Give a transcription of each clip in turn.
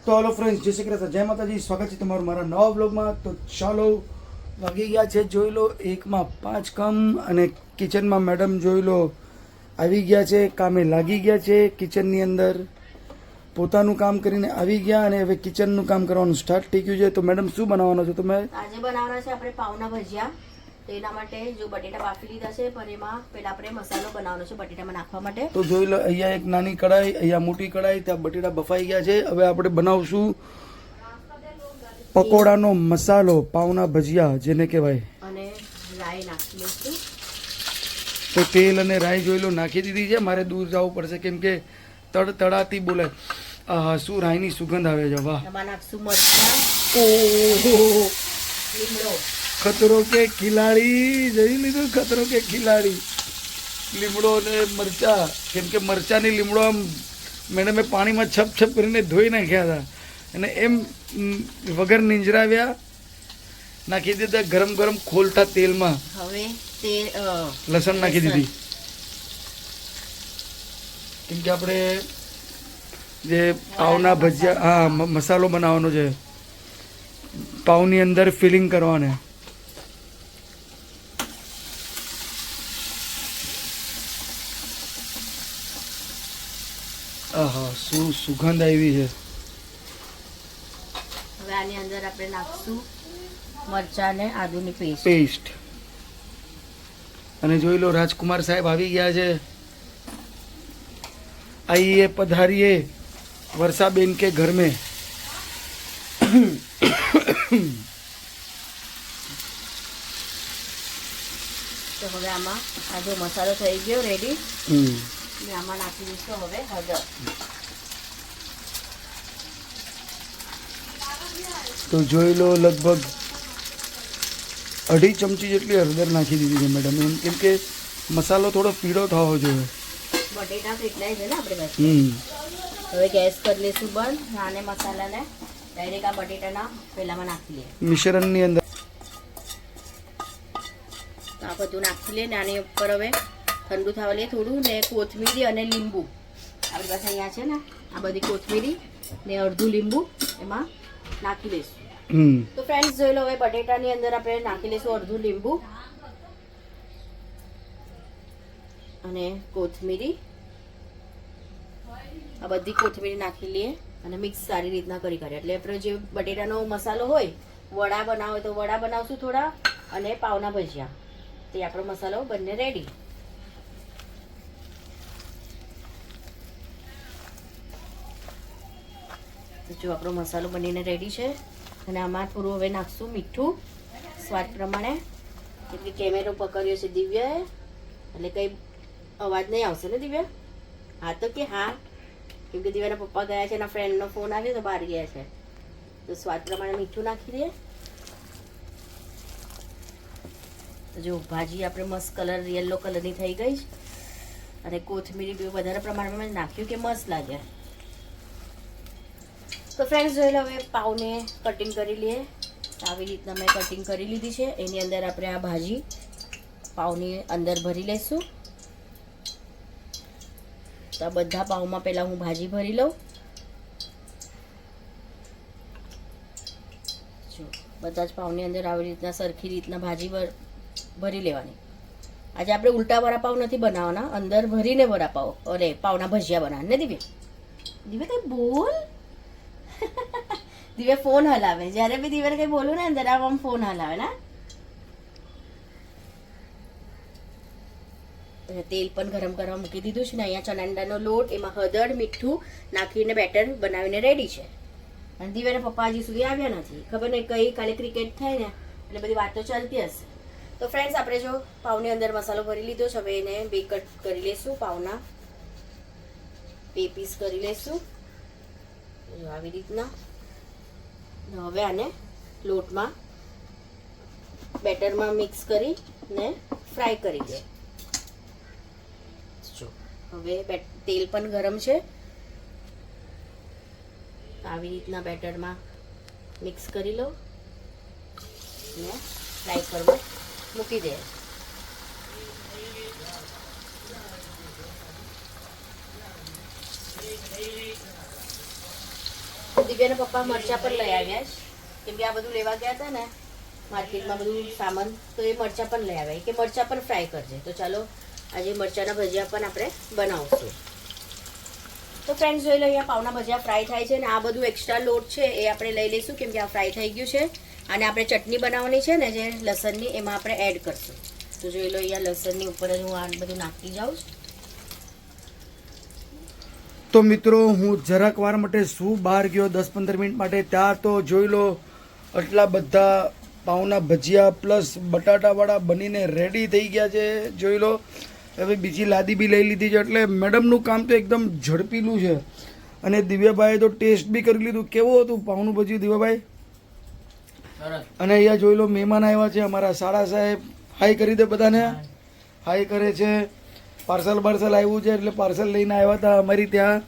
તો હાલો ફ્રેન્ડ્સ, જય શ્રી કૃષ્ણ, જય માતાજી, સ્વાગત છે તમારું મારા નવા બ્લોગમાં. તો ચાલો, વાગી ગયા છે જોઈ લો 1:05 કમ, અને કિચનમાં મેડમ જોઈ લો આવી ગયા છે, કામે લાગી ગયા છે. કિચનની અંદર પોતાનું કામ કરીને આવી ગયા અને હવે કિચનનું કામ કરવાનું સ્ટાર્ટ થઈ ગયું છે. તો મેડમ શું બનાવવાનો છો તમે? આજે બનાવવાના છે આપણે પાવના ભજીયા. તો એના માટે જો બટેટા બાફી લીધા છે, પણ એમાં પહેલા આપણે મસાલો બનાવવાનો છે બટેટામાં નાખવા માટે. તો જોઈ લો, અહીંયા એક નાની કઢાઈ, અહીંયા મોટી કઢાઈ, ત્યાં બટેટા બફાઈ ગયા છે. હવે આપણે બનાવશું પકોડાનો મસાલો, પાવના ભજીયા જેને કહેવાય. અને રાઈ નાખી લઈશું. તો તેલ અને રાઈ જોઈ લો નાખી દીધી છે. મારે દૂર જવું પડશે કેમ કે તડાતી બોલે. આહા, શું રાઈની સુગંધ આવે છે, વાહ. એમાં નાખશું મરચાં, ઓહો, લીમડો, ખતરો કે ખિલાડી જોઈ લીધું, ખતરો કે ખિલાડી. લીમડો અને મરચા, કેમ કે મરચાની લીમડો આમ મેડમે પાણીમાં છપ છપ કરીને ધોઈ નાખ્યા હતા અને એમ વગર નીંજરાવ્યા નાખી દીધા ગરમ ગરમ ખોલતા તેલમાં. હવે તેલ, લસણ નાખી દીધી કેમ કે આપણે જે પાવના ભજીયા, હા, મસાલો બનાવવાનો છે, પાવની અંદર ફિલિંગ કરવાને. આહા, શું સુગંધ આવી છે. હવે આની અંદર આપણે નાખશું મરચાં અને આદુની પેસ્ટ. અને જોઈ લો, રાજકુમાર સાહેબ આવી ગયા છે. આઈએ પધારીએ વર્ષાબેન કે ઘર મેં. તો હવે આમાં આ જો મસાલો થઈ ગયો રેડી. ને આમાં નાખી દઈશું હવે હળદર. તો જોઈ લો, લગભગ 2.5 ચમચી જેટલી હળદર નાખી દીધી છે મેડમ, એમ કેમ કે મસાલો થોડો પીળો થવો જોઈએ. બટેટા તો એટલા છે ને આપણે બસ. હવે ગેસ કરી લઈશું બંધ. આને મસાલાને ડાયરેક્ટ આ બટેટાના પેલામાં નાખી લઈએ, મિશ્રણની અંદર. તો આ બધું નાખી લઈએ. આની ઉપર હવે ઠંડુ થવા લઈએ થોડું, ને કોથમીરી અને લીંબુ આપણી પાસે અહીંયા છે ને, આ બધી કોથમીરી ને અડધું લીંબુ એમાં નાખી દઈશું. તો ફ્રેન્ડ્સ જોઈ લો, હવે બટેટાની અંદર આપણે નાખી લઈશું અડધું લીંબુ અને કોથમીરી. આ બધી કોથમીરી નાખી લઈએ અને મિક્સ સારી રીતના કરી એટલે આપણે જે બટેટાનો મસાલો હોય, વડા બનાવો હોય તો વડા બનાવશું થોડા, અને પાવના ભજીયા, તે આપણો મસાલો બંને રેડી. જો આપણો મસાલો બનીને રેડી છે. અને આમાં થોડું હવે નાખશું મીઠું સ્વાદ પ્રમાણે, કેમ કે કેમેરો પકડ્યો છે દિવ્યાએ, એટલે કંઈ અવાજ નહીં આવશે ને દિવ્યા? હા તો કે હા, કેમ કે દિવ્યાના પપ્પા ગયા છે, એના ફ્રેન્ડનો ફોન આવ્યો તો બહાર ગયા છે. તો સ્વાદ પ્રમાણે મીઠું નાખી દઈએ. તો જો ભાજી આપણે મસ્ત કલર, યલો કલરની થઈ ગઈ છે. અને કોથમીરી બી વધારે પ્રમાણમાં નાખ્યું કે મસ્ત લાગે. તો ફ્રેન્ડ્સ જોઈ લો, હવે પાવને કટિંગ કરી લઈએ. આવી રીતના મેં કટિંગ કરી લીધી છે. એની અંદર આપણે આ ભાજી પાવની અંદર ભરી લઈશું. તો આ બધા પાવમાં પહેલાં હું ભાજી ભરી લઉં. જો બધા જ પાવની અંદર આવી રીતના સરખી રીતના ભાજી ભરી લેવાની. આજે આપણે ઉલટા વડાપાવ નથી બનાવવાના, અંદર ભરીને વડાપાવ, અરે પાવના ભજીયા બનાવવાના ને દિવ્ય? દિવ્ય કંઈ બોલ. દિવ્ય ફોન હલાવે, જ્યારે બી દિવ્યાને કંઈ બોલું ને અંદર આમ ફોન હલાવે ને. તેલ પણ ગરમ કરવા મૂકી દીધું છે ને. અહીંયા ચણાડાનો લોટ, એમાં હળદર, મીઠું નાખીને બેટર બનાવીને રેડી છે. અને દિવ્યાના પપ્પા હજી સુધી આવ્યા નથી, ખબર નહીં કઈ કાલે ક્રિકેટ થાય ને એટલે બધી વાતો ચાલતી હશે. તો ફ્રેન્ડ્સ, આપણે જો પાવની અંદર મસાલો ભરી લીધો છે. હવે એને બે કટ કરી લઈશું. પાવના 2 પીસ કરી લઈશું આવી રીતના. હવે આને લોટમાં, બેટરમાં મિક્સ કરીને ફ્રાય કરી દે. જો હવે તેલ પણ ગરમ છે. આવી રીતના બેટરમાં મિક્સ કરી લો ને ફ્રાય કરવા મૂકી દે. દિવ્યાના પપ્પા મરચાં પણ લઈ આવ્યા છે, કેમ કે આ બધું લેવા ગયા હતા ને માર્કેટમાં બધું સામાન, તો એ મરચાં પણ લઈ આવ્યા કે મરચાં પણ ફ્રાય કરજે. તો ચાલો આજે મરચાંના ભજીયા પણ આપણે બનાવશું. તો ફ્રેન્ડ્સ જોઈ લો, અહીંયા પાવના ભજીયા ફ્રાય થાય છે ને આ બધું એક્સ્ટ્રા લોટ છે એ આપણે લઈ લઈશું, કેમ કે આ ફ્રાય થઈ ગયું છે. અને આપણે ચટણી બનાવવાની છે ને જે લસણની, એમાં આપણે એડ કરશું. તો જોઈ લો, અહીંયા લસણની ઉપર જ હું આ બધું નાખતી જાઉં છું. તો મિત્રો હું જરાક વાર માટે શું બહાર ગયો 10-15 મિનિટ માટે, ત્યાં તો જોઈ લો આટલા બધા પાવના ભજીયા પ્લસ બટાટાવાળા બનીને રેડી થઈ ગયા છે. જોઈ લો, હવે બીજી લાદી બી લઈ લીધી છે, એટલે મેડમનું કામ તો એકદમ ઝડપીલું છે. અને દિવ્યાભાઈએ તો ટેસ્ટ બી કરી લીધું. કેવું હતું પાવનું ભજીયું દિવ્યાભાઈ? અને અહીંયા જોઈ લો મહેમાન આવ્યા છે અમારા સાડા સાહેબ. હાઈ કરી દે બધાને. હાઈ કરે છે. પાર્સલ આવ્યું છે એટલે પાર્સલ લઈને આવ્યા હતા અમારી ત્યાં.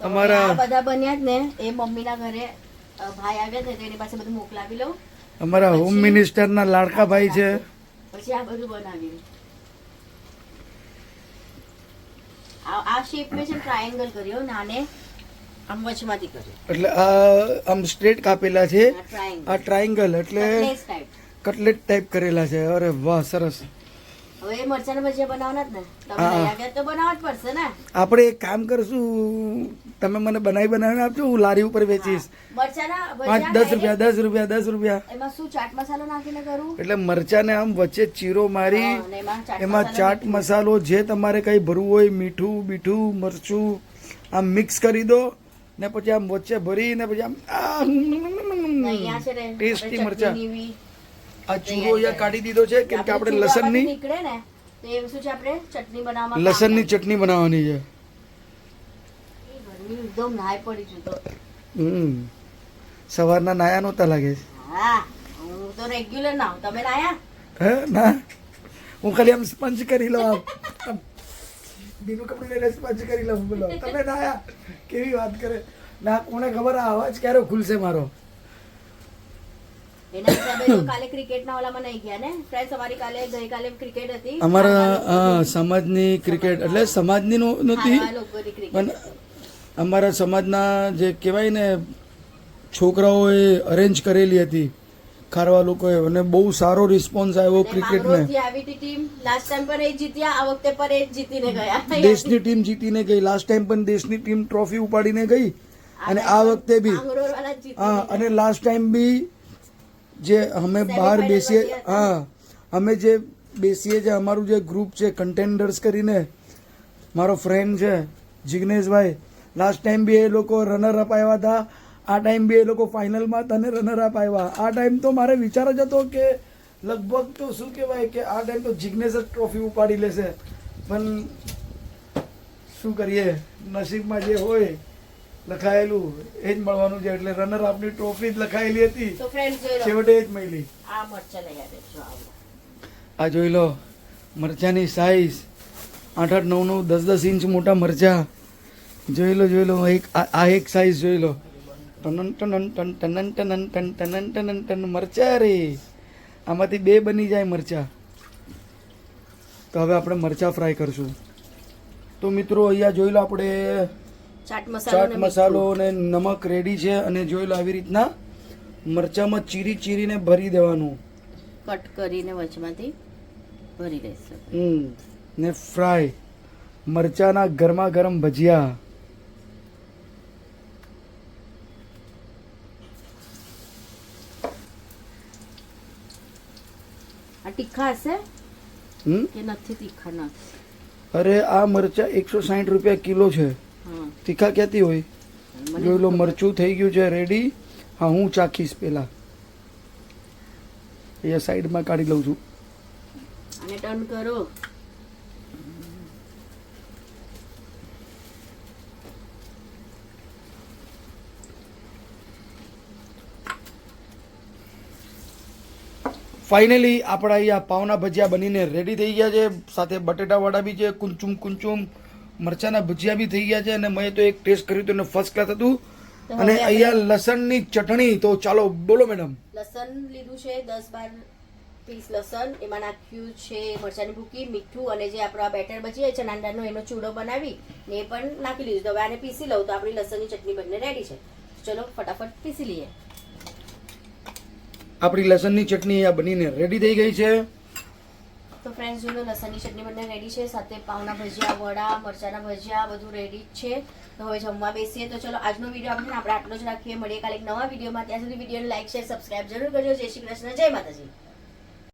અમારા બધા બન્યા જ ને એ મમ્મીના ઘરે ભાઈ આવ્યા છે, તો એની પાસે બધું મોકલાવી લઉં. અમારા હોમ મિનિસ્ટરના લાડકા ભાઈ છે. પછી આ બધું બનાવી આ શેપ મેં છે ટ્રાયેંગલ કર્યો, નાને આમ વચમાંથી કર્યો, એટલે આ આમ સ્ટ્રેટ કાપેલા છે. આ ટ્રાયેંગલ એટલે કટલેટ ટાઈપ કરેલા છે. અરે વાહ, સરસ. હવે એ મરચાના ભજીયા બનાવવાના જ ને, તમે લઈ આવ્યા તો બનાવવા જ પડશે ને. આપણે એક કામ કરશું, તમે મને બનાવીને આપજો, હું લારી ઉપર વેચીશ. મરચાના 10 રૂપિયા. એમાં શું ચાટ મસાલો નાખીને કરું? એટલે મરચાને આમ વચ્ચે ચીરો મારી એમાં ચાટ મસાલો જે તમારે કઈ ભરવું હોય, મીઠું બીઠું મરચું આમ મિક્સ કરી દો ને પછી આમ વચ્ચે ભરી ને પછી આમ ટેસ્ટી મરચા. આ ચૂરો અહીંયા કાઢી દીધો છે કેમ કે આપણે લસણની નીકળે ને તો એ શું છે, આપણે ચટણી બનાવવા લસણની ચટણી બનાવવાની છે. એકદમ નાય પડી છું તો સવારના નાયા નહોતા લાગે છે. હા, હું તો રેગ્યુલર નાવ. તમે નાયા? હે ના, હું ખાલી આમ સ્પંજ કરી લઉં. આમ બીનું કપડું લઈને સ્પંજ કરી લઉં. બોલો તમે નાયા? કેવી વાત કરે ના, કોને ખબર આ અવાજ ક્યારે ખુલશે મારો. એના હિસાબે તો કાલે ક્રિકેટના ઓલામાં નહીં ગયા ને ફ્રેન્ડ્સ. અમારી ગઈકાલે ક્રિકેટ હતી અમારા સમાજની ક્રિકેટ, એટલે સમાજની નહોતી પણ અમારા સમાજના જે કહેવાય ને છોકરાઓએ અરેન્જ કરેલી હતી ખારવા લોકોએ, અને બહુ સારો રિસ્પોન્સ આવ્યો ક્રિકેટને. આવી હતી ટીમ, લાસ્ટ ટાઈમ પણ એ જીત્યા, આ વખતે પણ એ જીતીને ગયા. દેશની ટીમ જીતીને ગઈ. લાસ્ટ ટાઈમ પણ દેશની ટીમ ટ્રોફી ઉપાડીને ગઈ અને આ વખતે બી. હા, અને લાસ્ટ ટાઈમ બી જે અમે બહાર બેસીએ, હા અમે જે બેસીએ છે અમારું જે ગ્રુપ છે કન્ટેન્ડર્સ કરીને, મારો ફ્રેન્ડ છે જિગ્નેશભાઈ, લાસ્ટ ટાઈમ બી એ લોકો રનર અપ આવ્યા હતા. આ ટાઈમ બી એ લોકો ફાઇનલમાં હતા અને રનર અપ આવ્યા. આ ટાઈમ તો મારે વિચાર જ હતો કે લગભગ તો શું કહેવાય કે આ ટાઈમ તો જિગ્નેશ જ ટ્રોફી ઉપાડી લેશે, પણ શું કરીએ, નસીબમાં જે હોય લખાયેલું એ જ મળવાનું છે. એટલે રનર આપની ટ્રોફી જ લખાયેલી હતી, છેવટે એ જ મળી. આ જોઈ લો મરચાની સાઈઝ 8-8, 9-9, 10-10 ઇંચ મોટા મરચા. જોઈ લો આ એક સાઈઝ જોઈ લો. ટનન ટનન ટન ટનન ટનન ટન ટનન ટનન ટન મરચા રે. આમાંથી 2 બની જાય મરચા. તો હવે આપણે મરચા ફ્રાય કરશું. તો મિત્રો અહીંયા જોઈ લો આપણે ચાટ મસાલો અને નમક રેડી છે. અને જોઈ લો આવી રીતના મરચામાં ચીરીને ભરી દેવાનું, કટ કરીને વચમાંથી ભરી દઈશું. ને ફ્રાય મરચાના ગરમા ગરમ ભજીયા. આ તીખા હશે કે નથી તીખા? ના, અરે આ મરચા 160 રૂપિયા કિલો છે. તીખા ક્યાંથી હોય? જોઈ લો મરચું થઈ ગયું છે રેડી. હા, હું ચાખીશ પેલા. અહીંયા સાઈડમાં કાઢી લઉં છું. અને ટર્ન કરો. ફાઇનલી આપણા અહીંયા પાવના ભજીયા બનીને રેડી થઈ ગયા છે. સાથે બટેટાવાળા બી છે, કુંચુમ મરચાના ભજીયા બી થઈ ગયા છે. અને મેં તો એક ટેસ્ટ કર્યું હતું અને ફર્સ્ટ ક્લાસ હતું. અને અહીંયા લસણની ચટણી. તો ચાલો બોલો મેડમ. લસણ લીધું છે 10-12 પીસ લસણ, એમાં નાખ્યું છે મરચાની ભૂકી, મીઠું, અને જે આપણો આ બેટર બચી છે નાંદાનો એનો ચૂડો બનાવી ને એ પણ નાખી લીધું. હવે આને પીસી લઉં તો આપણી લસણની ચટણી બનીને રેડી છે. ચલો ફટાફટ પીસી લઈએ. આપણી લસણની ચટણી આ બનીને રેડી થઈ ગઈ છે. તો ફ્રેન્ડ્સ જોઈ લો લસણની ચટણી બંને રેડી છે, સાથે પાવના ભજીયા, વડા, મરચાના ભજીયા બધું રેડી જ છે. તો હવે જમવા બેસીએ. તો ચલો આજનો વિડીયો આપણે આટલો જ રાખીએ. મળીએ કાલે એક નવા વિડીયોમાં. ત્યાં સુધી વિડીયોને લાઈક, શેર, સબસ્ક્રાઇબ જરૂર કરજો. જય શ્રી કૃષ્ણ, જય માતાજી.